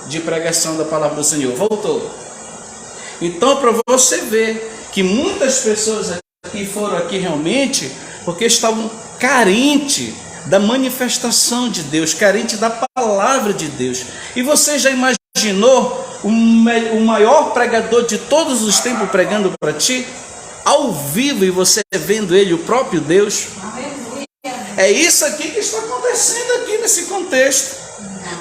de pregação da palavra do Senhor. Voltou. Então, para você ver que muitas pessoas aqui foram aqui realmente porque estavam carentes da manifestação de Deus, carentes da palavra de Deus. E você já imaginou o maior pregador de todos os tempos pregando para ti, ao vivo, e você vendo ele, o próprio Deus? É isso aqui que está acontecendo aqui nesse contexto.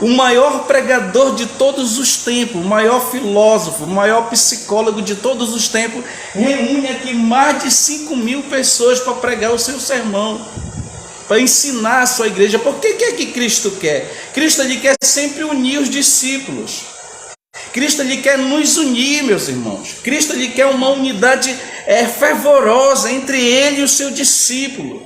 O maior pregador de todos os tempos, o maior filósofo, o maior psicólogo de todos os tempos, reúne aqui mais de 5.000 pessoas para pregar o seu sermão, para ensinar a sua igreja. Por que é que Cristo quer? Cristo ele quer sempre unir os discípulos. Cristo ele quer nos unir, meus irmãos. Cristo ele quer uma unidade fervorosa entre ele e o seu discípulo.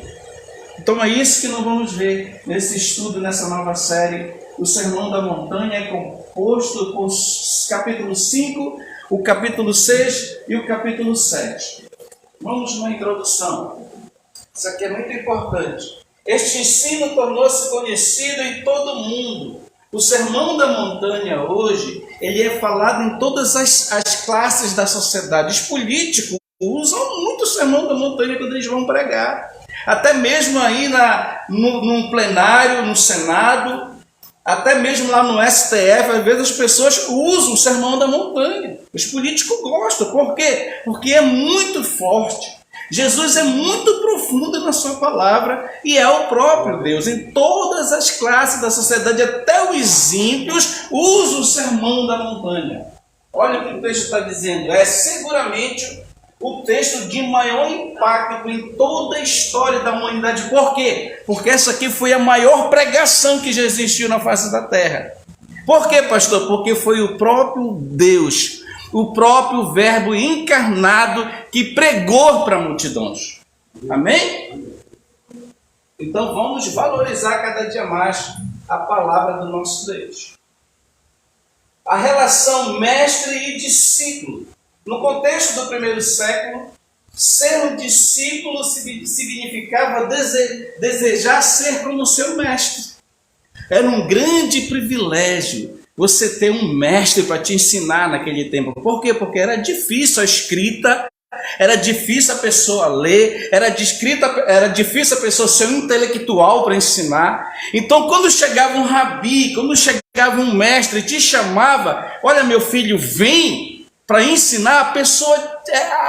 Então é isso que nós vamos ver nesse estudo, nessa nova série. O Sermão da Montanha é composto por capítulo 5, o capítulo 6 e o capítulo 7. Vamos na introdução. Isso aqui é muito importante. Este ensino tornou-se conhecido em todo o mundo. O Sermão da Montanha hoje, ele é falado em todas as classes da sociedade. Os políticos usam muito o Sermão da Montanha quando eles vão pregar. Até mesmo aí no plenário, no Senado, até mesmo lá no STF, às vezes as pessoas usam o Sermão da Montanha. Os políticos gostam. Por quê? Porque é muito forte. Jesus é muito profundo na sua palavra e é o próprio Deus. Em todas as classes da sociedade, até os ímpios usam o Sermão da Montanha. Olha o que o texto está dizendo. É seguramente o texto de maior impacto em toda a história da humanidade. Por quê? Porque essa aqui foi a maior pregação que já existiu na face da terra. Por quê, pastor? Porque foi o próprio Deus, o próprio Verbo encarnado que pregou para multidões. Amém? Então vamos valorizar cada dia mais a palavra do nosso Deus. A relação mestre e discípulo. No contexto do primeiro século, ser um discípulo significava desejar ser como seu mestre. Era um grande privilégio você ter um mestre para te ensinar naquele tempo. Por quê? Porque era difícil a escrita, era difícil a pessoa ler, era difícil a pessoa ser um intelectual para ensinar. Então, quando chegava um rabi, quando chegava um mestre e te chamava, olha meu filho, vem para ensinar, a pessoa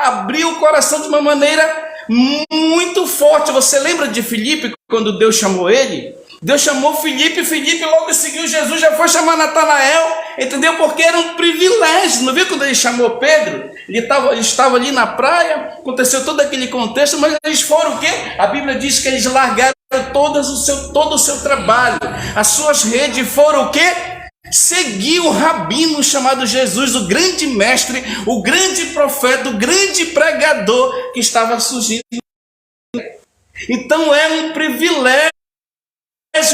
abriu o coração de uma maneira muito forte. Você lembra de Filipe, quando Deus chamou ele? Deus chamou Filipe, Filipe logo seguiu Jesus, já foi chamar Natanael, entendeu? Porque era um privilégio. Não viu quando ele chamou Pedro? Ele estava ali na praia, aconteceu todo aquele contexto, mas eles foram o quê? A Bíblia diz que eles largaram todo o seu trabalho, as suas redes, foram o quê? Seguir o rabino chamado Jesus, o grande mestre, o grande profeta, o grande pregador que estava surgindo. Então é um privilégio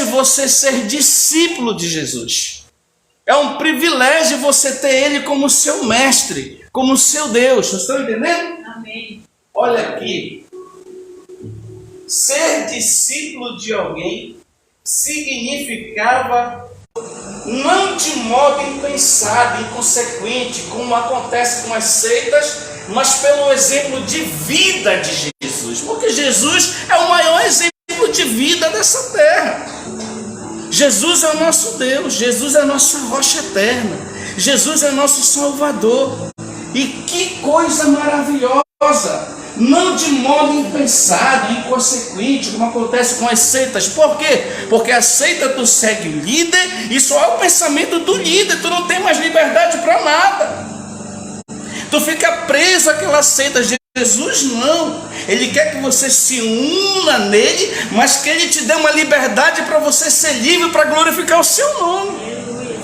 você ser discípulo de Jesus. É um privilégio você ter ele como seu mestre, como seu Deus. Vocês estão entendendo? Amém. Olha aqui. Ser discípulo de alguém significava não de modo impensado, inconsequente, como acontece com as seitas, mas pelo exemplo de vida de Jesus. Porque Jesus é o maior exemplo de vida dessa terra. Jesus é o nosso Deus, Jesus é a nossa rocha eterna, Jesus é nosso Salvador. E que coisa maravilhosa! Não de modo impensado, inconsequente, como acontece com as seitas. Por quê? Porque a seita tu segue o líder e só é o pensamento do líder. Tu não tem mais liberdade para nada. Tu fica preso àquela seita. Jesus não. Ele quer que você se una nele, mas que ele te dê uma liberdade para você ser livre, para glorificar o seu nome.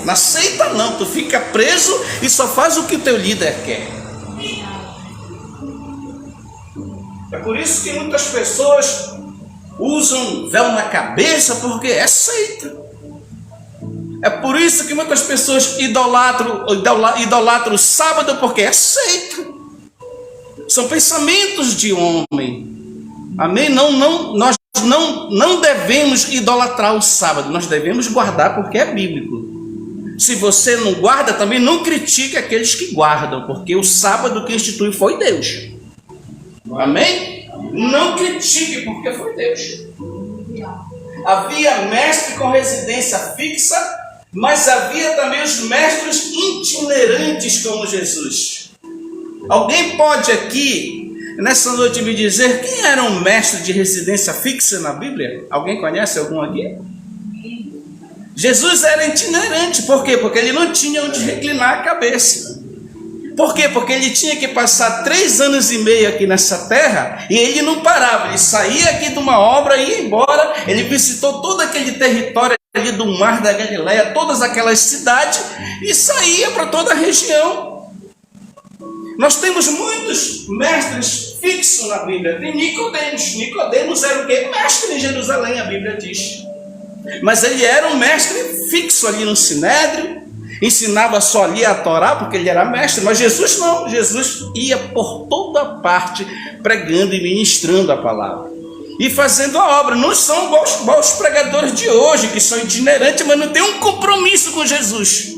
Na seita não. Tu fica preso e só faz o que o teu líder quer. É por isso que muitas pessoas usam véu na cabeça, porque é seita. É por isso que muitas pessoas idolatram o sábado, porque é seita. São pensamentos de homem. Amém? Nós não devemos idolatrar o sábado, nós devemos guardar porque é bíblico. Se você não guarda, também não critique aqueles que guardam, porque o sábado que instituiu foi Deus. Amém? Não critique, porque foi Deus. Havia mestre com residência fixa, mas havia também os mestres itinerantes como Jesus. Alguém pode aqui, nessa noite, me dizer quem era um mestre de residência fixa na Bíblia? Alguém conhece algum aqui? Jesus era itinerante. Por quê? Porque ele não tinha onde reclinar a cabeça. Por quê? Porque ele tinha que passar 3 anos e meio aqui nessa terra e ele não parava. Ele saía aqui de uma obra e ia embora. Ele visitou todo aquele território ali do Mar da Galileia, todas aquelas cidades, e saía para toda a região. Nós temos muitos mestres fixos na Bíblia. Tem Nicodemos. Nicodemos era o quê? Mestre em Jerusalém, a Bíblia diz. Mas ele era um mestre fixo ali no Sinédrio, ensinava só ali a Torá, porque ele era mestre. Mas Jesus não, Jesus ia por toda parte pregando e ministrando a palavra e fazendo a obra. Não são igual os pregadores de hoje, que são itinerantes, mas não tem um compromisso com Jesus.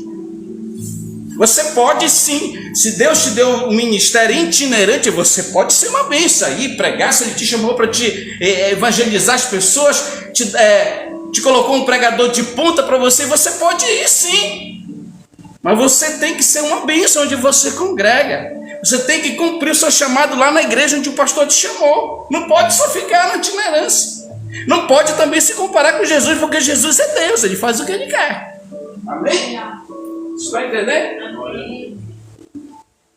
Você pode sim, se Deus te deu um ministério itinerante, você pode ser uma bênção aí, pregar. Se ele te chamou para te evangelizar as pessoas, te colocou um pregador de ponta para você, você pode ir sim. Mas você tem que ser uma bênção onde você congrega. Você tem que cumprir o seu chamado lá na igreja onde o pastor te chamou. Não pode só ficar na itinerância. Não pode também se comparar com Jesus, porque Jesus é Deus, ele faz o que ele quer. Amém? Você vai entender? Amém.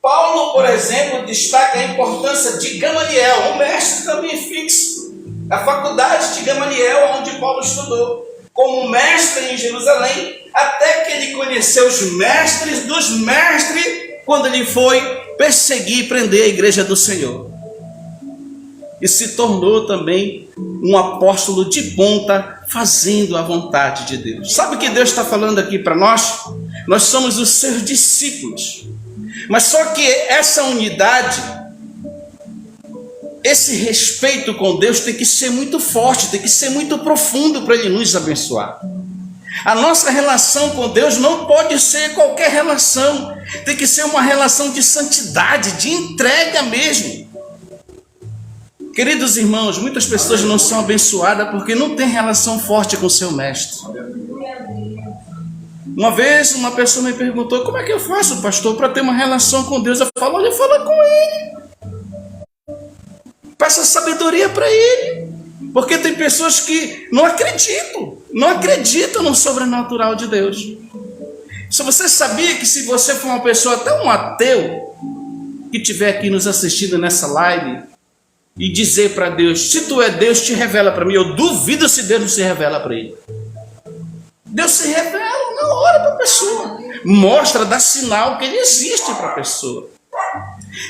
Paulo, por exemplo, destaca a importância de Gamaliel, um mestre também fixo. A faculdade de Gamaliel, onde Paulo estudou como mestre em Jerusalém, até que ele conheceu os mestres dos mestres, quando ele foi perseguir e prender a igreja do Senhor. E se tornou também um apóstolo de ponta, fazendo a vontade de Deus. Sabe o que Deus está falando aqui para nós? Nós somos os seus discípulos. Mas só que essa unidade, esse respeito com Deus tem que ser muito forte, tem que ser muito profundo para Ele nos abençoar. A nossa relação com Deus não pode ser qualquer relação, tem que ser uma relação de santidade, de entrega mesmo. Queridos irmãos, muitas pessoas não são abençoadas porque não têm relação forte com o seu mestre. Uma vez uma pessoa me perguntou: como é que eu faço, pastor, para ter uma relação com Deus? Eu falo: olha, fala com Ele. Peça sabedoria para Ele. Porque tem pessoas que não acreditam no sobrenatural de Deus. Se você sabia que se você for uma pessoa, até um ateu, que estiver aqui nos assistindo nessa live, e dizer para Deus: se tu é Deus, te revela para mim. Eu duvido se Deus não se revela para ele. Deus se revela na hora para a pessoa. Mostra, dá sinal que ele existe para a pessoa.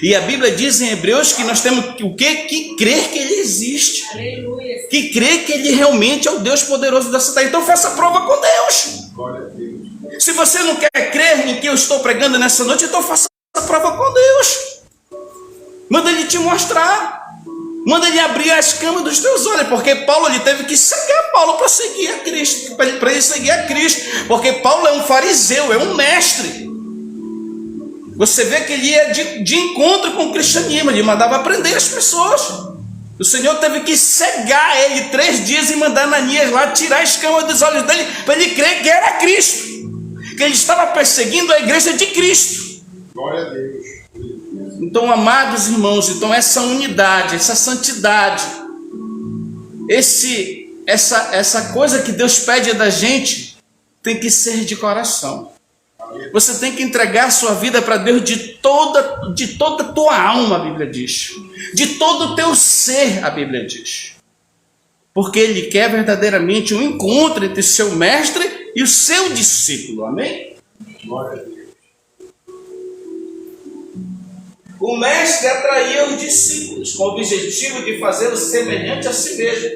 E a Bíblia diz em Hebreus que nós temos o quê? Que crer que ele existe. Aleluia. Que crer que ele realmente é o Deus poderoso dessa terra. Então faça prova com Deus. Se você não quer crer em que eu estou pregando nessa noite, então faça a prova com Deus. Manda ele te mostrar. Manda ele abrir as camas dos teus olhos, porque Paulo ele teve que cegar Paulo para seguir a Cristo, para ele seguir a Cristo, porque Paulo é um fariseu, é um mestre. Você vê que ele ia de encontro com o cristianismo, ele mandava aprender as pessoas. O Senhor teve que cegar ele 3 dias e mandar Ananias lá tirar as camas dos olhos dele, para ele crer que era Cristo, que ele estava perseguindo a igreja de Cristo. Glória a Deus. Então, amados irmãos, então essa unidade, essa santidade, essa coisa que Deus pede da gente, tem que ser de coração. Você tem que entregar a sua vida para Deus de toda a tua alma, a Bíblia diz. De todo o teu ser, a Bíblia diz. Porque Ele quer verdadeiramente um encontro entre o seu mestre e o seu discípulo. Amém? Glória a Deus. O mestre atraía os discípulos com o objetivo de fazê-los semelhante a si mesmo.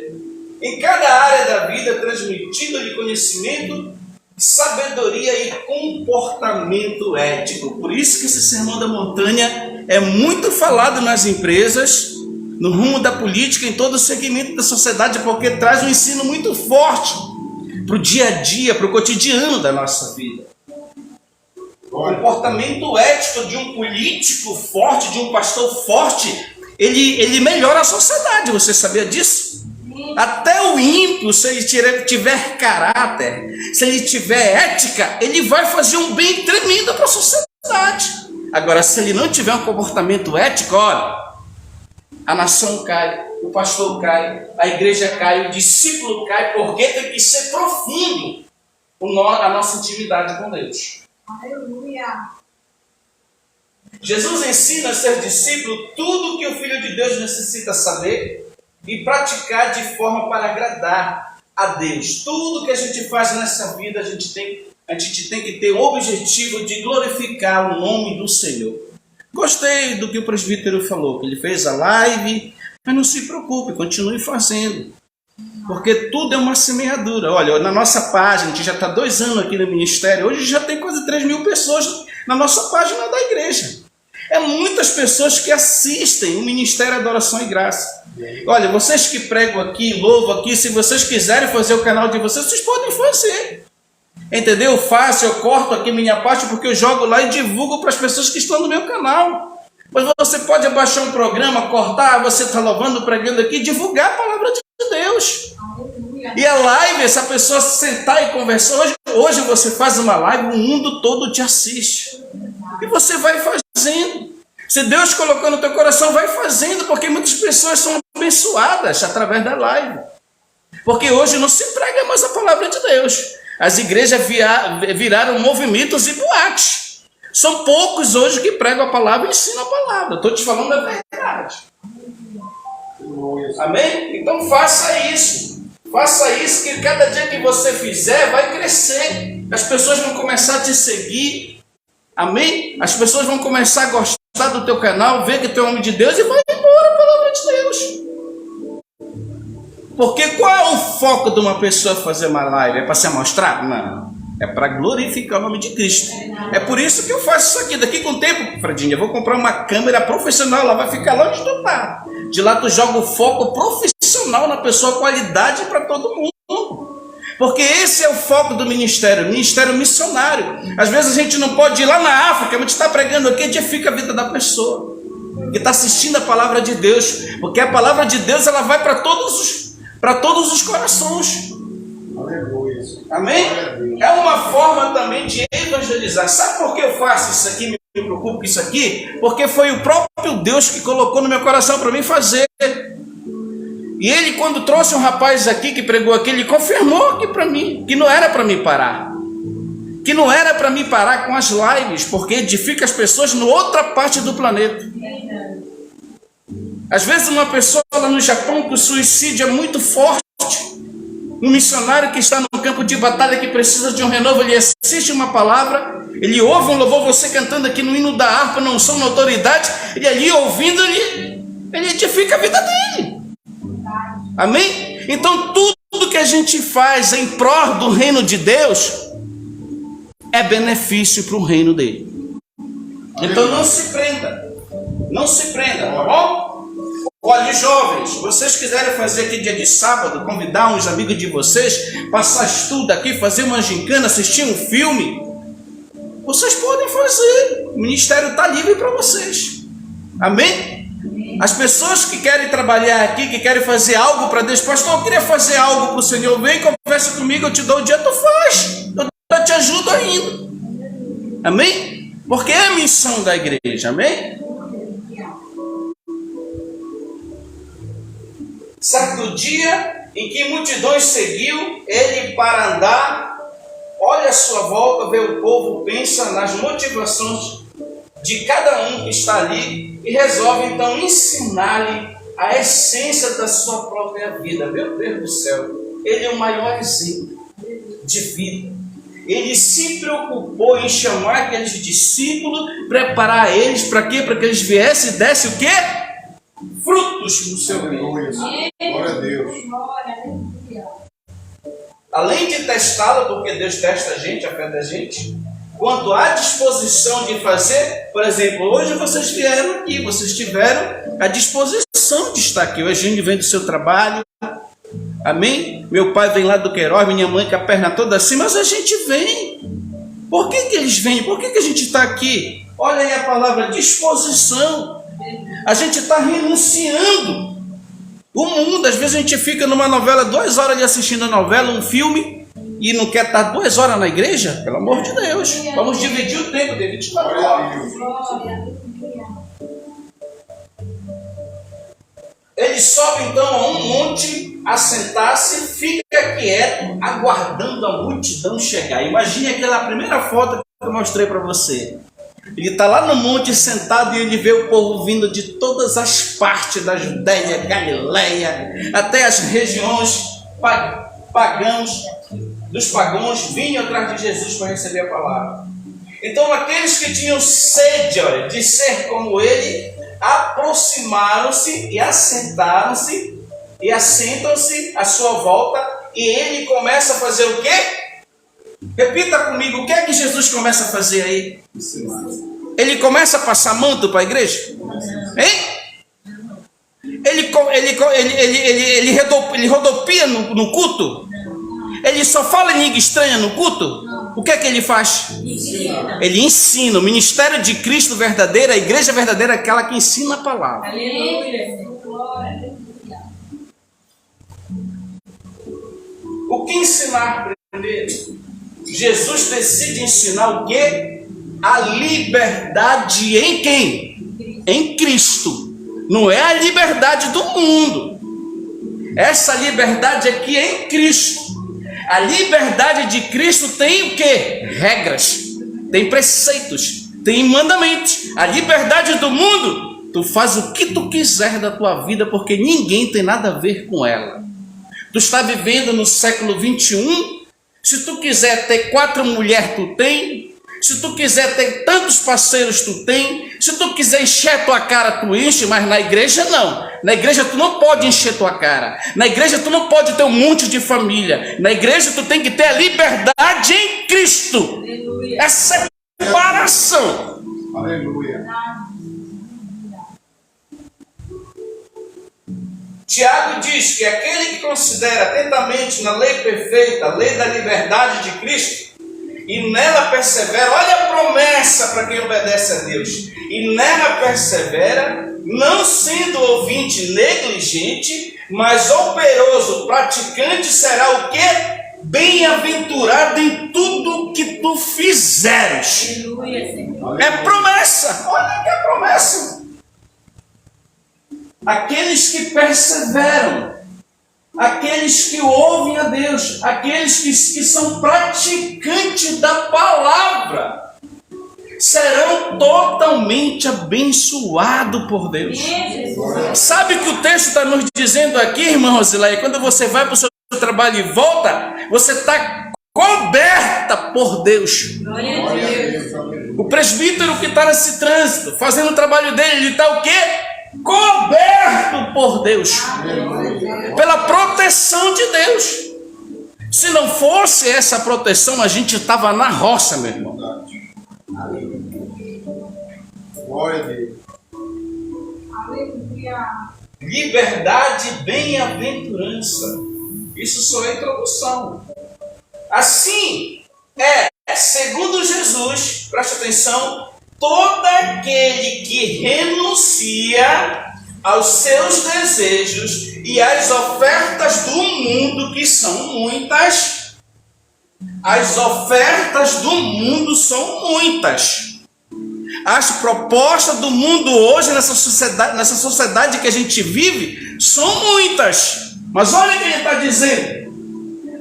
Em cada área da vida, transmitindo-lhe conhecimento, sabedoria e comportamento ético. Por isso que esse sermão da montanha é muito falado nas empresas, no rumo da política, em todo o segmento da sociedade, porque traz um ensino muito forte para o dia a dia, para o cotidiano da nossa vida. comportamento ético de um político forte, de um pastor forte, ele melhora a sociedade. Você sabia disso? Até o ímpio, se ele tiver caráter, se ele tiver ética, ele vai fazer um bem tremendo para a sociedade. Agora, se ele não tiver um comportamento ético, olha, a nação cai, o pastor cai, a igreja cai, o discípulo cai, porque tem que ser profundo a nossa intimidade com Deus. Aleluia! Jesus ensina a ser discípulo tudo que o Filho de Deus necessita saber e praticar de forma para agradar a Deus. Tudo que a gente faz nessa vida, a gente tem que ter o objetivo de glorificar o nome do Senhor. Gostei do que o presbítero falou, que ele fez a live, mas não se preocupe, continue fazendo. Porque tudo é uma semeadura. Olha, na nossa página, a gente já está 2 anos aqui no ministério, hoje já tem quase 3.000 pessoas na nossa página da igreja. É muitas pessoas que assistem o Ministério Adoração e Graça. Olha, vocês que pregam aqui, louvam aqui, se vocês quiserem fazer o canal de vocês, vocês podem fazer. Entendeu? Eu faço, eu corto aqui minha parte, porque eu jogo lá e divulgo para as pessoas que estão no meu canal. Mas você pode abaixar um programa, cortar, você está louvando, pregando aqui, divulgar a palavra de Deus. E a live, essa pessoa sentar e conversar, hoje você faz uma live, o mundo todo te assiste. E você vai fazendo. Se Deus colocou no teu coração, vai fazendo, porque muitas pessoas são abençoadas através da live. Porque hoje não se prega mais a palavra de Deus. As igrejas viraram movimentos e boates. São poucos hoje que pregam a palavra e ensinam a palavra. Estou te falando a verdade. Amém? Então faça isso. Faça isso, que cada dia que você fizer, vai crescer. As pessoas vão começar a te seguir. Amém? As pessoas vão começar a gostar do teu canal, ver que tu é homem de Deus e vai embora a palavra de Deus. Porque qual é o foco de uma pessoa fazer uma live? É para se amostrar? Não. É para glorificar o nome de Cristo. É por isso que eu faço isso aqui. Daqui com o tempo, Fredinha, eu vou comprar uma câmera profissional. Ela vai ficar lá onde tu tá. De lá tu joga o foco profissional na pessoa, qualidade para todo mundo. Porque esse é o foco do ministério missionário. Às vezes a gente não pode ir lá na África, mas a gente está pregando aqui, edifica a vida da pessoa que está assistindo a palavra de Deus. Porque a palavra de Deus, ela vai para todos os corações. Aleluia. Amém? É uma forma também de evangelizar. Sabe por que eu faço isso aqui, me preocupo com isso aqui? Porque foi o próprio Deus que colocou no meu coração para mim fazer. E ele, quando trouxe um rapaz aqui que pregou aqui, ele confirmou aqui para mim que não era para mim parar. Que não era para mim parar com as lives, porque edifica as pessoas em outra parte do planeta. Às vezes uma pessoa lá no Japão que o suicídio é muito forte, um missionário que está no campo de batalha que precisa de um renovo, ele assiste uma palavra, ele ouve um louvor, você cantando aqui no hino da harpa, não são na autoridade, ele ali ouvindo, ele edifica a vida dele. Amém? Então tudo que a gente faz em prol do reino de Deus é benefício para o reino dele. Então não se prenda, tá bom? Olha, jovens, vocês quiserem fazer aqui dia de sábado, convidar uns amigos de vocês, passar estudo aqui, fazer uma gincana, assistir um filme, vocês podem fazer. O ministério está livre para vocês. Amém? As pessoas que querem trabalhar aqui, que querem fazer algo para Deus, pastor, eu queria fazer algo para o Senhor, vem, conversa comigo, eu te dou o dia, tu faz, eu te ajudo ainda. Amém? Porque é a missão da igreja, amém? Certo dia em que multidões seguiu ele para andar, olha a sua volta, vê o povo, pensa nas motivações de cada um que está ali e resolve então ensinar-lhe a essência da sua própria vida. Meu Deus do céu, ele é o maior exemplo de vida. Ele se preocupou em chamar aqueles discípulos, preparar eles para quê? Para que eles viessem e dessem o quê? Frutos no seu meio. Glória a Deus. Além de testá-lo, porque Deus testa a gente, a fé da gente, quanto à disposição de fazer, por exemplo, hoje vocês vieram aqui, vocês tiveram a disposição de estar aqui. O Eugênio vem do seu trabalho, amém? Meu pai vem lá do Queiroz, minha mãe com a perna toda assim, mas a gente vem. Por que eles vêm? Por que a gente está aqui? Olha aí a palavra disposição. A gente está renunciando. O mundo, às vezes a gente fica numa novela 2 horas ali assistindo a novela, um filme, e não quer estar 2 horas na igreja? Pelo amor de Deus. Vamos dividir o tempo de 24 horas. Ele sobe então a um monte, assentar-se, fica quieto, aguardando a multidão chegar. Imagine aquela primeira foto que eu mostrei para você. Ele está lá no monte sentado e ele vê o povo vindo de todas as partes da Judéia, Galileia, até as regiões pagãos, dos pagãos, vinham atrás de Jesus para receber a palavra. Então aqueles que tinham sede, olha, de ser como ele, aproximaram-se e assentaram-se e assentam-se à sua volta, e ele começa a fazer o quê? Repita comigo, o que é que Jesus começa a fazer aí? Ele começa a passar manto para a igreja? Hein? Ele rodopia no culto? Ele só fala em língua estranha no culto? O que é que ele faz? Ele ensina. O ministério de Cristo verdadeiro, a igreja verdadeira é aquela que ensina a palavra. O que ensinar primeiro? Jesus decide ensinar o quê? A liberdade em quem? Em Cristo. Não é a liberdade do mundo. Essa liberdade aqui é em Cristo. A liberdade de Cristo tem o quê? Regras, tem preceitos, tem mandamentos. A liberdade do mundo, tu faz o que tu quiser da tua vida, porque ninguém tem nada a ver com ela. Tu está vivendo no século 21. Se tu quiser ter 4 mulheres, tu tem. Se tu quiser ter tantos parceiros, tu tem. Se tu quiser encher tua cara, tu enche, mas na igreja não. Na igreja tu não pode encher tua cara. Na igreja tu não pode ter um monte de família. Na igreja tu tem que ter a liberdade em Cristo. É separação. Aleluia. Tiago diz que aquele que considera atentamente na lei perfeita, a lei da liberdade de Cristo, e nela persevera, olha a promessa para quem obedece a Deus, e nela persevera, não sendo ouvinte negligente, mas operoso, praticante, será o quê? Bem-aventurado em tudo que tu fizeres. É promessa, olha que é promessa. Aqueles que perseveram, aqueles que ouvem a Deus, aqueles que são praticantes da palavra, serão totalmente abençoados por Deus. Sabe o que o texto está nos dizendo aqui, irmã Rosileia? Quando você vai para o seu trabalho e volta, você está coberta por Deus. O presbítero que está nesse trânsito, fazendo o trabalho dele, ele está o quê? Coberto por Deus, pela proteção de Deus. Se não fosse essa proteção, a gente estava na roça, meu irmão. Glória a Deus. Liberdade e bem-aventurança. Isso só é introdução. Assim segundo Jesus, preste atenção, todo aquele que renuncia aos seus desejos e às ofertas do mundo, que são muitas, as ofertas do mundo são muitas. As propostas do mundo hoje, nessa sociedade que a gente vive, são muitas. Mas olha o que ele está dizendo.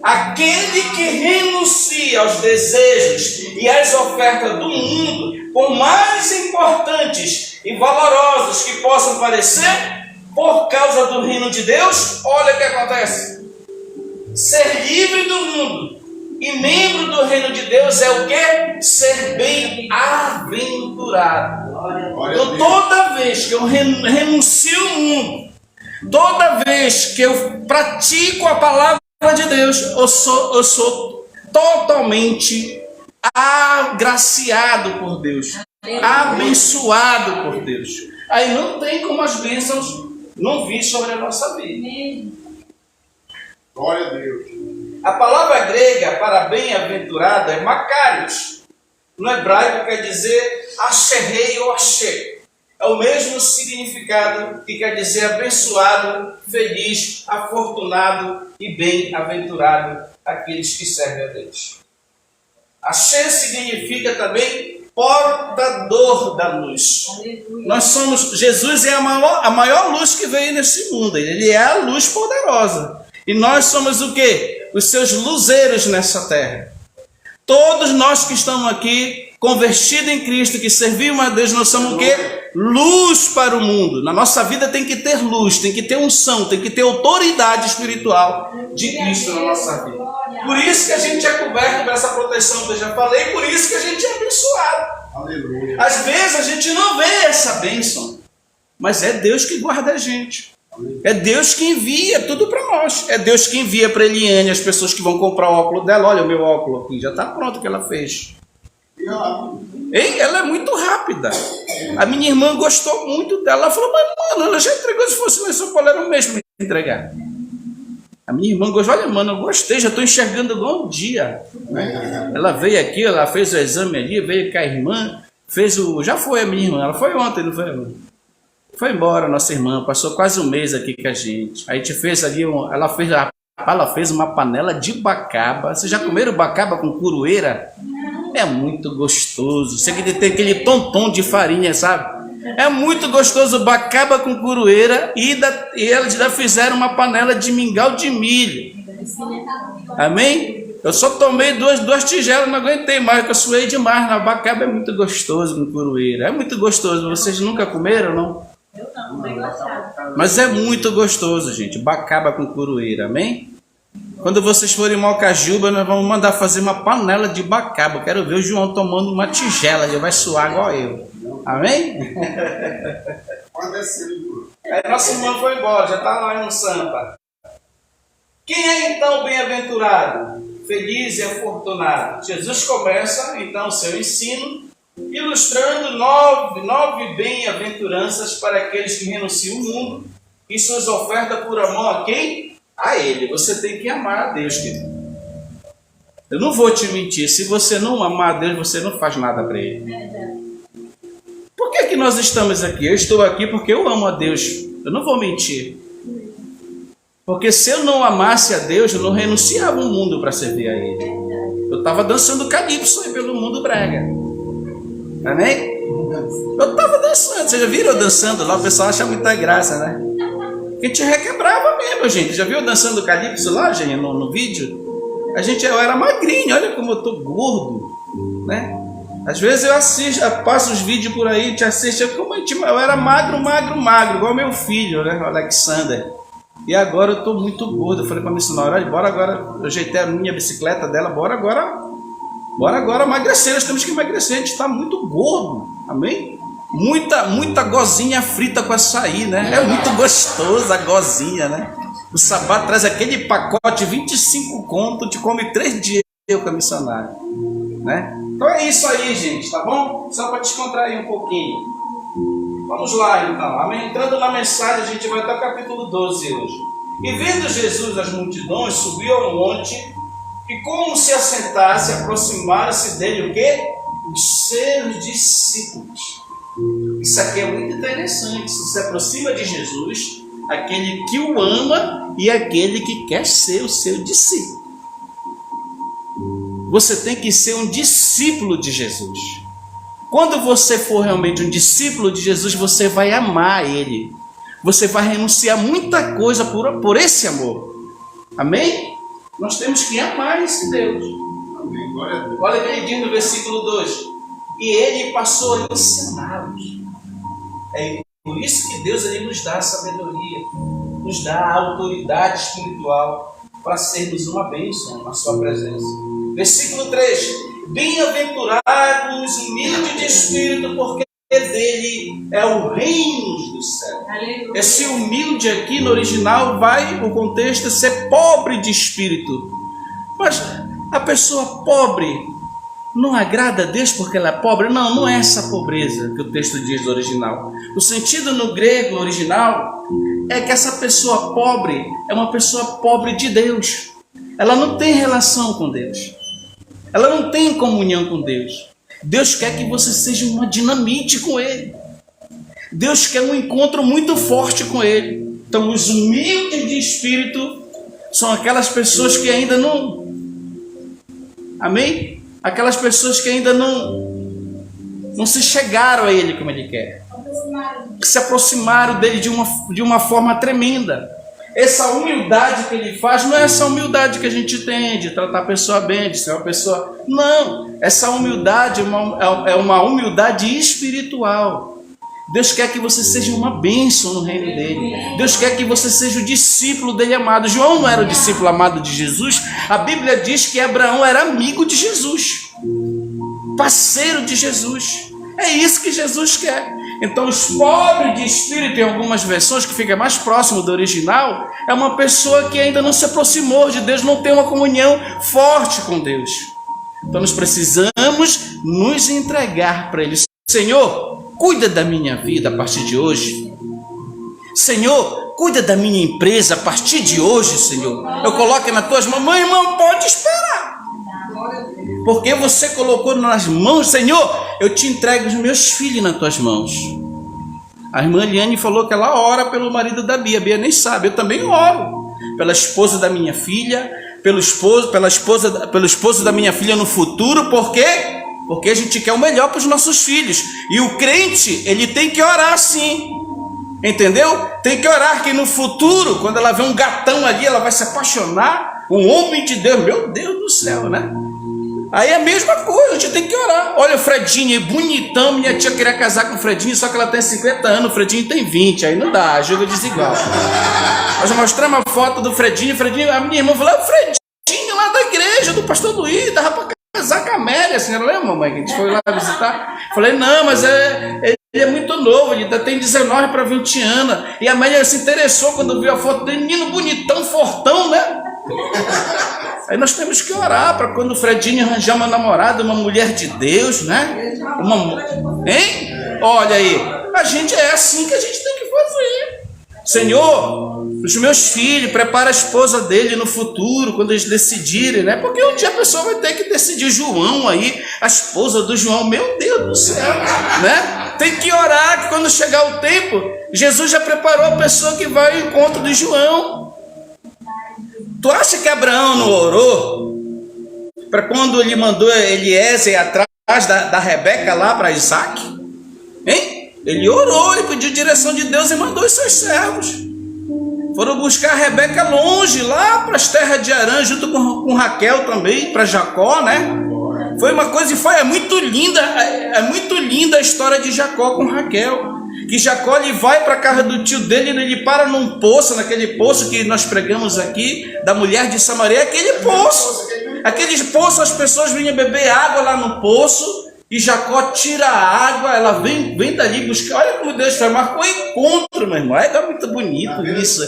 Aquele que renuncia aos desejos e às ofertas do mundo, por mais importantes e valorosos que possam parecer, por causa do reino de Deus, olha o que acontece. Ser livre do mundo e membro do reino de Deus é o quê? Ser bem-aventurado. Então, toda vez que eu renuncio ao mundo, toda vez que eu pratico a palavra de Deus, eu sou totalmente agraciado por Deus, abençoado por Deus. Aí não tem como as bênçãos não vir sobre a nossa vida. Glória a Deus. A palavra grega para bem-aventurado é makarios. No hebraico quer dizer Asherei ou Asher. É o mesmo significado que quer dizer abençoado, feliz, afortunado e bem-aventurado aqueles que servem a Deus. Asher significa também portador da luz. Nós somos, Jesus é a maior luz que veio nesse mundo. Ele é a luz poderosa. E nós somos o quê? Os seus luzeiros nessa terra. Todos nós que estamos aqui, convertidos em Cristo, que servimos a Deus, nós somos o quê? Luz para o mundo. Na nossa vida tem que ter luz, tem que ter unção, tem que ter autoridade espiritual de Cristo na nossa vida. Por isso que a gente é coberto por essa proteção que eu já falei, por isso que a gente é abençoado. Aleluia. Às vezes a gente não vê essa bênção, mas é Deus que guarda a gente. É Deus que envia tudo para nós. É Deus que envia para Eliane as pessoas que vão comprar o óculos dela. Olha o meu óculos aqui, já está pronto o que ela fez. Ei, ela é muito rápida. A minha irmã gostou muito dela. Ela falou, mas mano, ela já entregou, se fosse em São Paulo era o mesmo para entregar. A minha irmã gostou, olha mano, eu gostei, já estou enxergando igual um dia. Né? Ela veio aqui, ela fez o exame ali, veio com a irmã, fez o... Já foi a minha irmã, ela foi ontem, não foi? Foi embora, nossa irmã, passou quase um mês aqui com a gente. A gente fez ali, ela fez uma panela de bacaba. Vocês já comeram bacaba com curueira? É muito gostoso. Você tem aquele tom de farinha, sabe? É muito gostoso, bacaba com curueira. E eles já fizeram uma panela de mingau de milho. Amém? Eu só tomei duas tigelas, não aguentei mais, porque eu suei demais. Na bacaba é muito gostoso com curueira. É muito gostoso. Vocês nunca comeram, não? Eu não, mas gostava. Mas é muito gostoso, gente. Bacaba com curueira, amém? Quando vocês forem em Mocajuba, nós vamos mandar fazer uma panela de bacaba. Eu quero ver o João tomando uma tigela, ele vai suar igual eu. Amém? Nossa irmã foi embora, já está lá no Sampa. Quem é então bem-aventurado, feliz e afortunado? Jesus começa então o seu ensino, ilustrando nove bem-aventuranças para aqueles que renunciam o mundo e suas ofertas por amor a quem? A Ele. Você tem que amar a Deus, querido. Eu não vou te mentir, se você não amar a Deus, você não faz nada para Ele. Por que nós estamos aqui? Eu estou aqui porque eu amo a Deus. Eu não vou mentir. Porque se eu não amasse a Deus, eu não renunciava o mundo para servir a Ele. Eu estava dançando calypso aí pelo mundo brega. Amém? Eu estava dançando. Vocês já viram eu dançando lá? O pessoal acha muita graça, né? Que te requebrava mesmo, gente. Já viu eu dançando calypso lá, gente, no vídeo? Eu era magrinho, olha como eu tô gordo, né? Às vezes eu assisto, eu passo os vídeos por aí, te assisto, eu era magro, igual meu filho, né? O Alexander. E agora eu tô muito gordo. Eu falei pra minha senhora, bora agora, eu ajeitei a minha bicicleta dela, bora agora emagrecer, nós temos que emagrecer, a gente está muito gordo, amém? Muita gozinha frita com açaí, né? É muito gostoso a gozinha, né? O Sabá traz aquele pacote, 25 conto, te come 3 dias com a missionária, né? Então é isso aí, gente, tá bom? Só para descontrair um pouquinho. Vamos lá, então. Amém? Entrando na mensagem, a gente vai até o capítulo 12 hoje. E vendo Jesus as multidões, subiu ao monte, e como se assentasse, aproximaram-se dele o quê? Os seus discípulos. Isso aqui é muito interessante. Se aproxima de Jesus, aquele que o ama e aquele que quer ser o seu discípulo. Você tem que ser um discípulo de Jesus. Quando você for realmente um discípulo de Jesus, você vai amar Ele. Você vai renunciar muita coisa por esse amor. Amém? Nós temos que amar esse Deus. Amém. Glória a Deus. Olha bem aqui no versículo 2. E Ele passou a ensiná-los. É por isso que Deus ele nos dá a sabedoria, nos dá a autoridade espiritual para sermos uma bênção na sua presença. Versículo 3. Bem-aventurados os humildes de espírito, porque dele é o reino do céu. Aleluia. Esse humilde aqui no original o contexto é ser pobre de espírito. Mas a pessoa pobre não agrada a Deus porque ela é pobre? Não, não é essa pobreza que o texto diz no original. O sentido no grego, no original, é que essa pessoa pobre é uma pessoa pobre de Deus. Ela não tem relação com Deus. Ela não tem comunhão com Deus. Deus quer que você seja uma dinamite com Ele. Deus quer um encontro muito forte com Ele. Então, os humildes de espírito são aquelas pessoas que ainda não... Amém? Aquelas pessoas que ainda não se chegaram a Ele como Ele quer. Que se aproximaram dele de uma forma tremenda. Essa humildade que Ele faz não é essa humildade que a gente tem de tratar a pessoa bem, de ser uma pessoa... Não, essa humildade é uma humildade espiritual. Deus quer que você seja uma bênção no reino dele. Deus quer que você seja o discípulo dele amado. João não era o discípulo amado de Jesus. A Bíblia diz que Abraão era amigo de Jesus, parceiro de Jesus. É isso que Jesus quer. Então, os pobres de espírito, em algumas versões que fica mais próximo do original, é uma pessoa que ainda não se aproximou de Deus, não tem uma comunhão forte com Deus. Então, nós precisamos nos entregar para Ele. Senhor, cuida da minha vida a partir de hoje. Senhor, cuida da minha empresa a partir de hoje, Senhor. Eu coloco nas tuas mãos. Mãe, irmão, pode esperar. Porque você colocou nas mãos, Senhor, eu te entrego os meus filhos nas tuas mãos. A irmã Eliane falou que ela ora pelo marido da Bia. A Bia nem sabe, eu também oro. Pela esposa da minha filha, pelo esposo da minha filha no futuro. Por quê? Porque a gente quer o melhor para os nossos filhos. E o crente, ele tem que orar sim. Entendeu? Tem que orar que no futuro, quando ela vê um gatão ali, ela vai se apaixonar. Um homem de Deus, meu Deus do céu, né? Aí é a mesma coisa, a gente tem que orar. Olha o Fredinho, é bonitão. Minha tia queria casar com o Fredinho, só que ela tem 50 anos, o Fredinho tem 20. Aí não dá, jogo desigual. Nós mostramos uma foto do Fredinho. A minha irmã falou: o Fredinho lá da igreja, do pastor Luiz, dava para casar com a Amélia. Assim, não lembra, mamãe, que a gente foi lá visitar? Falei: não, mas ele é muito novo, ele ainda tem 19 para 20 anos. E a Amélia se interessou quando viu a foto dele, menino bonitão, fortão, né? Aí nós temos que orar para quando o Fredinho arranjar uma namorada, uma mulher de Deus, né? Hein? Olha aí, a gente é assim que a gente tem que fazer. Senhor, os meus filhos, prepara a esposa dele no futuro, quando eles decidirem, né? Porque um dia a pessoa vai ter que decidir. João aí, a esposa do João, meu Deus do céu, né? Tem que orar que quando chegar o tempo, Jesus já preparou a pessoa que vai ao encontro de João. Tu acha que Abraão não orou para quando ele mandou Eliezer atrás da Rebeca lá para Isaac? Hein? Ele orou, ele pediu direção de Deus e mandou os seus servos. Foram buscar a Rebeca longe, lá para as terras de Harã, junto com Raquel também, para Jacó, né? Foi uma coisa, é muito linda a história de Jacó com Raquel. Que Jacó ele vai para a casa do tio dele, ele para num poço, naquele poço que nós pregamos aqui, da mulher de Samaria, aquele poço, as pessoas vinham beber água lá no poço, e Jacó tira a água, ela vem dali buscar. Olha como Deus faz, marcou encontro, meu irmão. É muito bonito isso,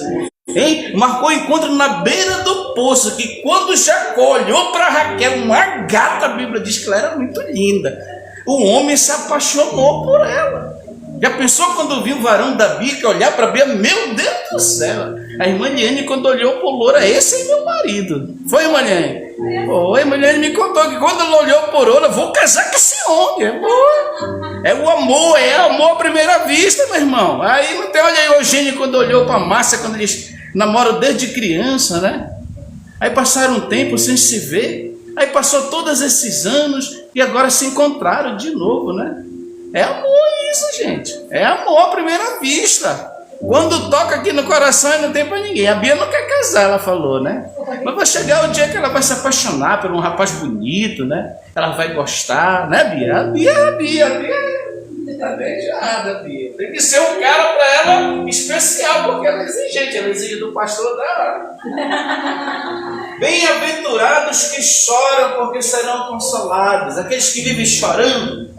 hein? Marcou encontro na beira do poço, que quando Jacó olhou para Raquel, uma gata, a Bíblia diz que ela era muito linda, o homem se apaixonou por ela. Já pensou quando viu o varão da bica olhar para Bia? Meu Deus do céu! A irmã Eliane, quando olhou para o louro, esse é meu marido. Foi, irmã Eliane? Foi, a irmã Eliane me contou que quando ela olhou por ouro, eu vou casar com esse homem. É o amor, à primeira vista, meu irmão. Aí não tem, olha aí o Eugênio quando olhou para a Márcia, quando eles namoram desde criança, né? Aí passaram um tempo sem se ver, aí passou todos esses anos e agora se encontraram de novo, né? É amor isso, gente. É amor à primeira vista. Quando toca aqui no coração, não tem para ninguém. A Bia não quer casar, ela falou, né? Mas vai chegar o dia que ela vai se apaixonar por um rapaz bonito, né? Ela vai gostar, né, Bia? A Bia tá beijada, Bia. Tem que ser um cara para ela especial, porque ela é exigente, ela exige do pastor dela. Bem-aventurados que choram, porque serão consolados. Aqueles que vivem chorando.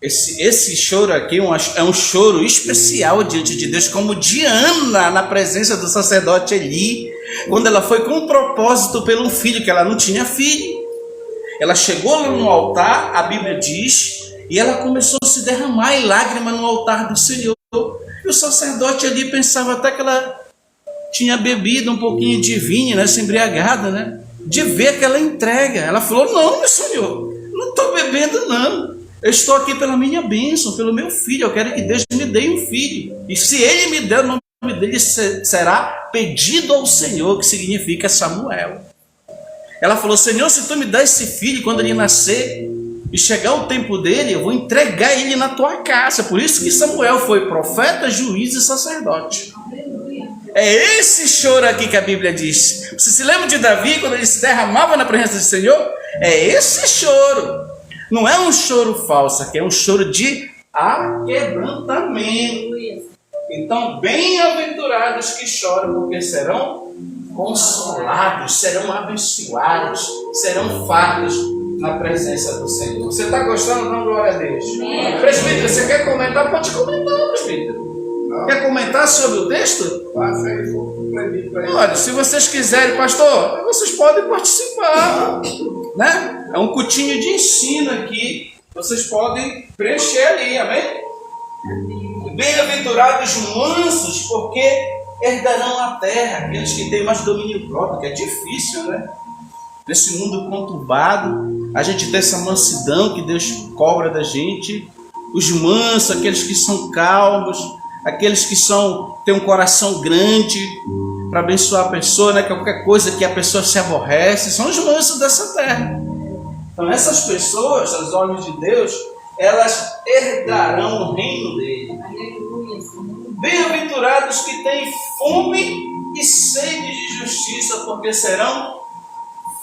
Esse choro aqui é um choro especial diante de Deus, como Diana na presença do sacerdote Eli, quando ela foi com um propósito pelo filho, que ela não tinha filho. Ela chegou lá no altar, a Bíblia diz, e ela começou a se derramar em lágrimas no altar do Senhor. E o sacerdote ali pensava até que ela tinha bebido um pouquinho de vinho, né, se embriagada, né, de ver aquela entrega. Ela falou: não, meu Senhor, Não estou bebendo, não. Eu estou aqui pela minha bênção, pelo meu filho. Eu quero que Deus me dê um filho. E se ele me der, o nome dele será pedido ao Senhor, que significa Samuel. Ela falou: Senhor, se tu me dá esse filho, quando ele nascer e chegar o tempo dele, eu vou entregar ele na tua casa. Por isso que Samuel foi profeta, juiz e sacerdote. É esse choro aqui que a Bíblia diz. Você se lembra de Davi, quando ele se derramava na presença do Senhor? É esse choro. Não é um choro falso, aqui é um choro de aquebrantamento. Então, bem-aventurados que choram, porque serão consolados, serão abençoados, serão fartos na presença do Senhor. Você está gostando? Não, glória a Deus. Presbítero, você quer comentar? Pode comentar, presbítero. Quer comentar sobre o texto? Olha, se vocês quiserem, pastor, vocês podem participar, né? É um cutinho de ensino aqui. Vocês podem preencher ali, amém? Bem-aventurados mansos, porque herdarão a terra. Aqueles que têm mais domínio próprio, que é difícil, né? Nesse mundo conturbado, a gente tem essa mansidão que Deus cobra da gente. Os mansos, aqueles que são calmos, aqueles que têm um coração grande para abençoar a pessoa, né? Qualquer coisa que a pessoa se aborrece, são os mansos dessa terra. Então essas pessoas, aos olhos de Deus, elas herdarão o reino dele. Bem-aventurados que têm fome e sede de justiça, porque serão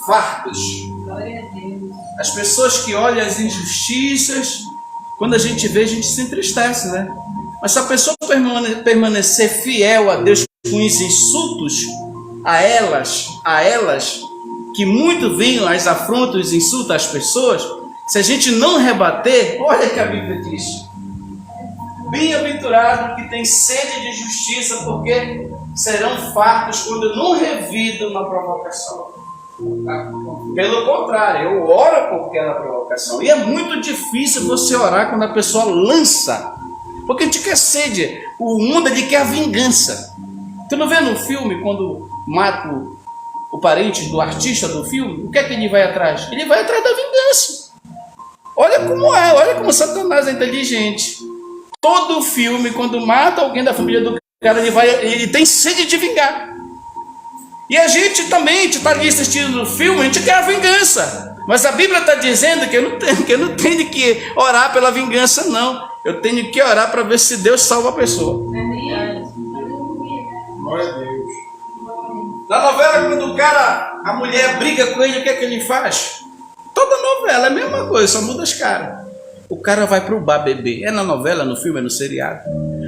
fartos. As pessoas que olham as injustiças, quando a gente vê, a gente se entristece, né? Mas se a pessoa permanecer fiel a Deus com os insultos a elas, que muito vinham as afrontas, os insultos às pessoas, se a gente não rebater, olha o que a Bíblia diz: bem-aventurado que tem sede de justiça, porque serão fartos quando não revidam na provocação. Pelo contrário, eu oro por aquela provocação. E é muito difícil você orar quando a pessoa lança, porque a gente quer sede. O mundo ele quer a vingança. Tu não vê no filme quando mata o parente do artista do filme? O que é que ele vai atrás? Ele vai atrás da vingança. Olha como é, olha como Satanás é inteligente. Todo filme, quando mata alguém da família do cara, ele tem sede de vingar. E a gente também, a gente está ali assistindo o filme, a gente quer a vingança. Mas a Bíblia está dizendo que eu não tenho que orar pela vingança, não. Eu tenho que orar para ver se Deus salva a pessoa. Glória a Deus. Na novela, quando a mulher briga com ele, o que é que ele faz? Toda novela é a mesma coisa, só muda as caras. O cara vai pro bar beber. É na novela, no filme, é no seriado.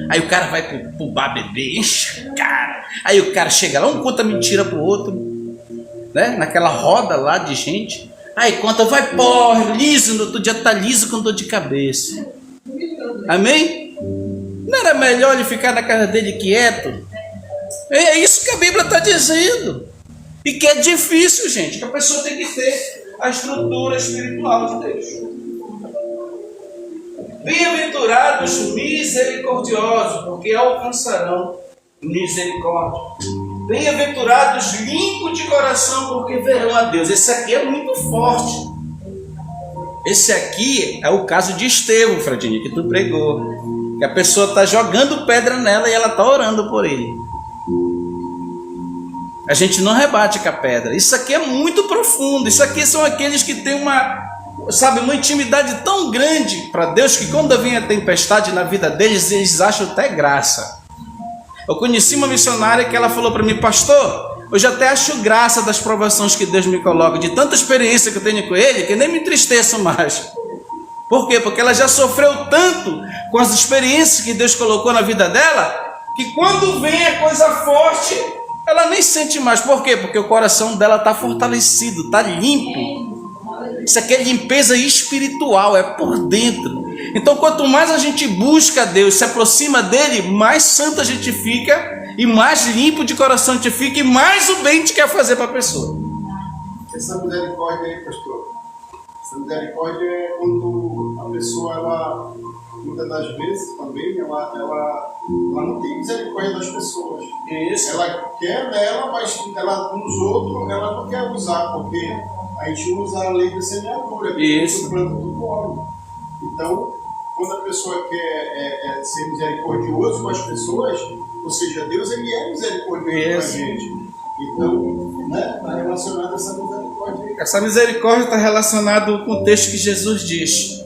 Aí o cara vai pro bar beber, enche a cara. Aí o cara chega lá, um conta mentira pro outro, né? Naquela roda lá de gente. Aí conta, vai porra, liso, no outro dia tá liso com dor de cabeça. Amém? Não era melhor ele ficar na casa dele quieto? É isso que a Bíblia está dizendo. E que é difícil, gente, que a pessoa tem que ter a estrutura espiritual de Deus. Bem-aventurados misericordiosos, porque alcançarão misericórdia. Bem-aventurados limpos de coração, porque verão a Deus. Esse aqui é muito forte. Esse aqui é o caso de Estevão, Fradinho, que tu pregou. Que a pessoa está jogando pedra nela e ela está orando por ele. A gente não rebate com a pedra. Isso aqui é muito profundo. Isso aqui são aqueles que têm uma intimidade tão grande para Deus, que quando vem a tempestade na vida deles, eles acham até graça. Eu conheci uma missionária que ela falou para mim: pastor, eu já até acho graça das provações que Deus me coloca, de tanta experiência que eu tenho com ele, que nem me entristeço mais. Por quê? Porque ela já sofreu tanto com as experiências que Deus colocou na vida dela, que quando vem a coisa forte, ela nem sente mais. Por quê? Porque o coração dela está fortalecido, está limpo. Isso aqui é limpeza espiritual, é por dentro. Então, quanto mais a gente busca Deus, se aproxima dele, mais santo a gente fica, e mais limpo de coração a gente fica, e mais o bem a gente quer fazer para a pessoa. Essa misericórdia aí, pastor, essa misericórdia é quando a pessoa, ela, muitas das vezes também, ela não tem misericórdia das pessoas. Isso. Ela quer dela, mas ela, nos outros, ela não quer usar, porque a gente usa a lei da semeadura, que Isso. planta tudo óleo. Então, quando a pessoa quer ser misericordioso com as pessoas, ou seja, Deus ele é misericordioso com a gente. Então, né, está relacionado a essa misericórdia aí. Essa misericórdia está relacionada com o texto que Jesus diz: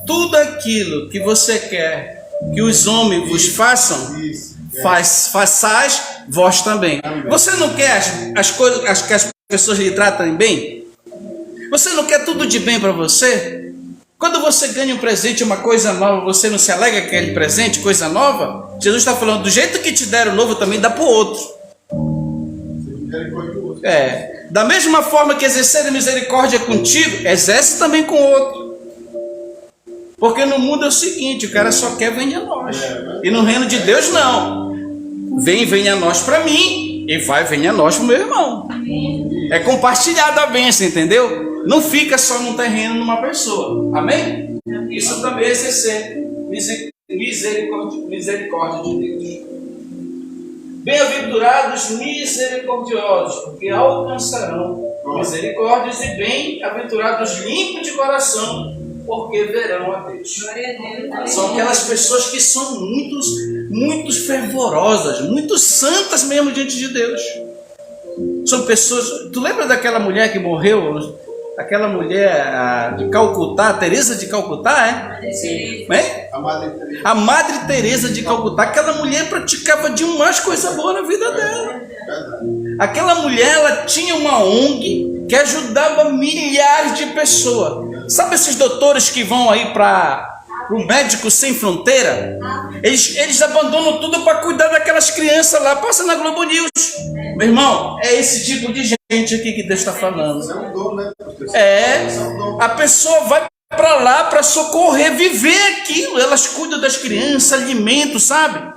tudo aquilo que você quer que os homens vos façam, Isso. façais vós também. Você não quer as coisas que as pessoas lhe tratem bem? Você não quer tudo de bem para você? Quando você ganha um presente, uma coisa nova, você não se alegra com aquele presente, coisa nova? Jesus está falando, do jeito que te deram novo, também dá para o outro. Ser misericordioso. Da mesma forma que exercer misericórdia contigo, exerce também com o outro. Porque no mundo é o seguinte, o cara só quer venha a nós. E no reino de Deus não. Venha a nós para mim e venha a nós para o meu irmão. É compartilhado a bênção, entendeu? Não fica só num terreno, numa pessoa. Amém? Isso também é exercer misericórdia de Deus. Bem-aventurados misericordiosos, porque alcançarão misericórdias, e bem-aventurados limpos de coração, porque verão a Deus. São aquelas pessoas que são muito fervorosas, muito santas mesmo diante de Deus. São pessoas... Tu lembra daquela mulher que morreu? Aquela mulher de Calcutá, Teresa de Calcutá, é? A Madre Teresa de Calcutá. Aquela mulher praticava demais coisa boa na vida dela. Aquela mulher, ela tinha uma ONG que ajudava milhares de pessoas. Sabe esses doutores que vão aí para o Médico Sem Fronteira? Eles abandonam tudo para cuidar daquelas crianças lá. Passa na Globo News. Meu irmão, é esse tipo de gente aqui que Deus está falando. A pessoa vai para lá para socorrer, viver aquilo. Elas cuidam das crianças, alimentam, sabe?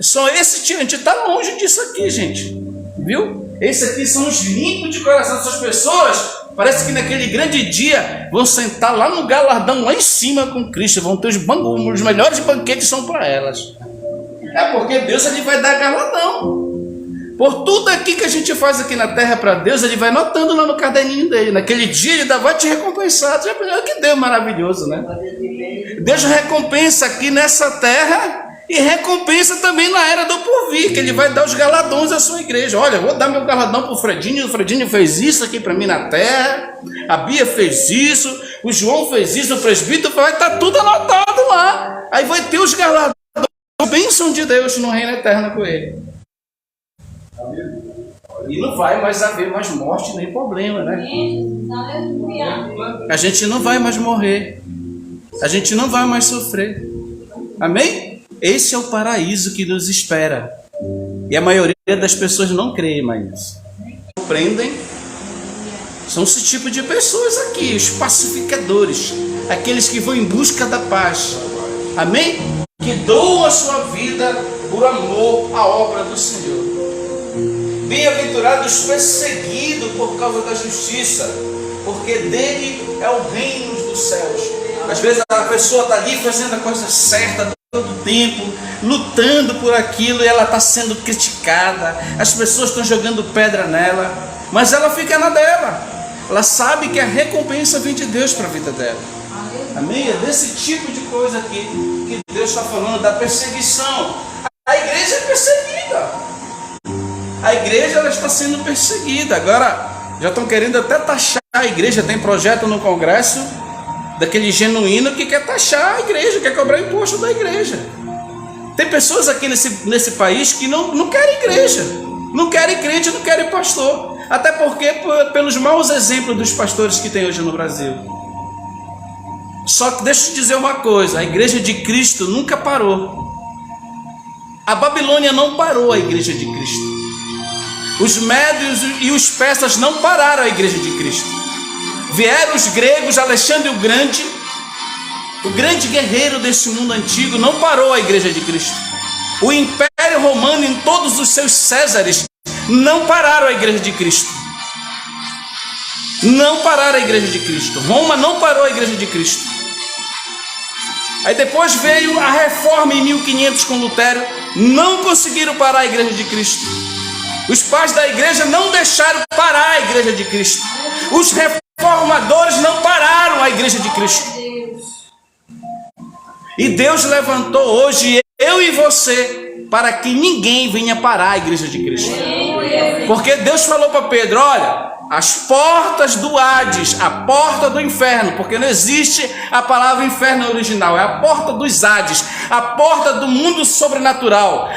Só esse tipo, a gente está longe disso aqui, gente. Viu? Esses aqui são os limpos de coração. Essas pessoas, parece que naquele grande dia vão sentar lá no galardão, lá em cima com Cristo. Vão ter os melhores banquetes são para elas. É porque Deus ele vai dar galardão. Por tudo aqui que a gente faz aqui na terra para Deus, ele vai notando lá no caderninho dele. Naquele dia ele vai te recompensar. Já pensou que Deus maravilhoso, né? Deus recompensa aqui nessa terra e recompensa também na era do porvir, que ele vai dar os galardões à sua igreja. Olha, eu vou dar meu galardão para o Fredinho fez isso aqui para mim na terra, a Bia fez isso, o João fez isso, o presbítero, vai estar tudo anotado lá. Aí vai ter os galardões, a bênção de Deus no reino eterno com ele. E não vai mais haver mais morte nem problema, né? A gente não vai mais morrer. A gente não vai mais sofrer. Amém? Esse é o paraíso que nos espera. E a maioria das pessoas não crê mais nisso. Compreendem? São esse tipo de pessoas aqui, os pacificadores, aqueles que vão em busca da paz. Amém? Que doam a sua vida por amor à obra do Senhor. Bem-aventurados perseguidos por causa da justiça, porque dele é o reino dos céus. Às vezes a pessoa está ali fazendo a coisa certa todo o tempo, lutando por aquilo, e ela está sendo criticada, as pessoas estão jogando pedra nela, mas ela fica na dela. Ela sabe que a recompensa vem de Deus para a vida dela. Amém? É desse tipo de coisa aqui que Deus está falando, da perseguição. A igreja é perseguida. A igreja ela está sendo perseguida. Agora já estão querendo até taxar a igreja. Tem projeto no Congresso daquele genuíno que quer taxar a igreja, quer cobrar imposto da igreja. Tem pessoas aqui nesse país que não querem igreja, não querem crente, não querem pastor. Até porque pelos maus exemplos dos pastores que tem hoje no Brasil. Só que deixa eu te dizer uma coisa, a igreja de Cristo nunca parou. A Babilônia não parou a igreja de Cristo. Os médios e os persas não pararam a igreja de Cristo. Vieram os gregos, Alexandre o grande guerreiro desse mundo antigo, não parou a igreja de Cristo. O Império Romano em todos os seus Césares não pararam a igreja de Cristo. Não pararam a igreja de Cristo. Roma não parou a igreja de Cristo. Aí depois veio a reforma em 1500 com Lutero, não conseguiram parar a igreja de Cristo. Os pais da igreja não deixaram parar a igreja de Cristo. Os reformadores não pararam a igreja de Cristo. E Deus levantou hoje eu e você para que ninguém venha parar a igreja de Cristo. Porque Deus falou para Pedro: olha, as portas do Hades, a porta do inferno, porque não existe a palavra inferno original, é a porta dos Hades, a porta do mundo sobrenatural,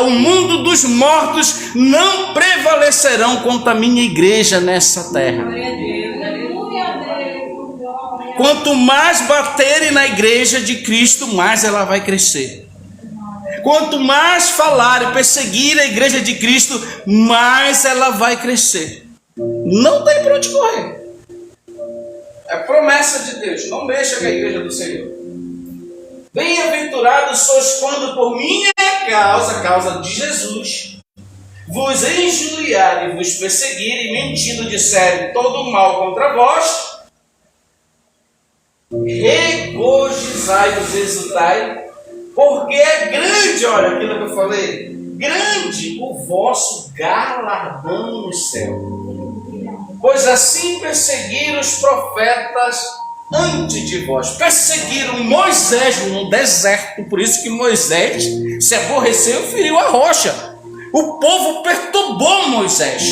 o mundo dos mortos não prevalecerão contra a minha igreja nessa terra. Quanto mais baterem na igreja de Cristo, mais ela vai crescer. Quanto mais falar e perseguir a igreja de Cristo, mais ela vai crescer. Não tem para onde correr. É promessa de Deus. Não mexa com a igreja do Senhor. Bem-aventurados sois quando por minha causa, causa de Jesus, vos injuriarem, vos perseguirem, mentindo disserem todo mal contra vós. Regozijai-vos, exultai, porque é grande, olha aquilo que eu falei, grande o vosso galardão no céu. Pois assim perseguiram os profetas antes de vós. Perseguiram Moisés no deserto, por isso que Moisés se aborreceu e feriu a rocha. O povo perturbou Moisés.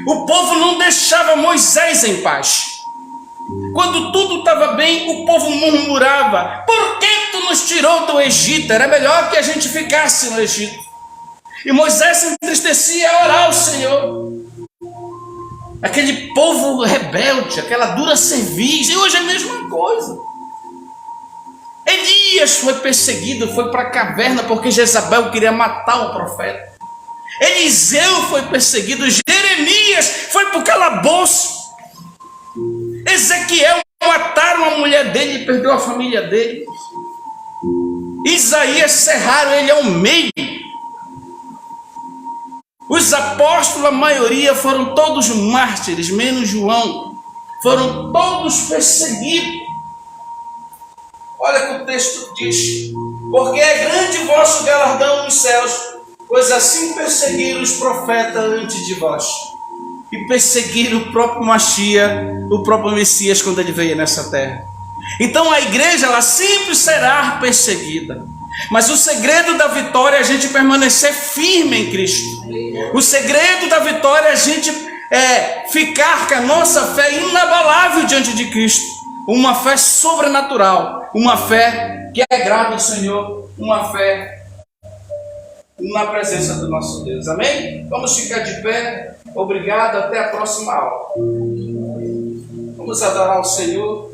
O povo não deixava Moisés em paz. Quando tudo estava bem, o povo murmurava: por que tu nos tirou do Egito? Era melhor que a gente ficasse no Egito. E Moisés se entristecia a orar ao Senhor. Aquele povo rebelde, aquela dura cerviz, e hoje é a mesma coisa. Elias foi perseguido, foi para a caverna porque Jezabel queria matar o profeta. Eliseu foi perseguido, Jeremias foi para o calabouço. Ezequiel mataram a mulher dele e perdeu a família dele. Isaías cerraram ele ao meio. Os apóstolos, a maioria, foram todos mártires, menos João. Foram todos perseguidos. Olha o que o texto diz: porque é grande o vosso galardão nos céus, pois assim perseguiram os profetas antes de vós. E perseguiram o próprio Machia, o próprio Messias, quando ele veio nessa terra. Então a igreja, ela sempre será perseguida. Mas o segredo da vitória é a gente permanecer firme em Cristo. O segredo da vitória é a gente ficar com a nossa fé inabalável diante de Cristo. Uma fé sobrenatural, uma fé que agrada ao Senhor, uma fé na presença do nosso Deus. Amém? Vamos ficar de pé. Obrigado, até a próxima aula. Vamos adorar o Senhor.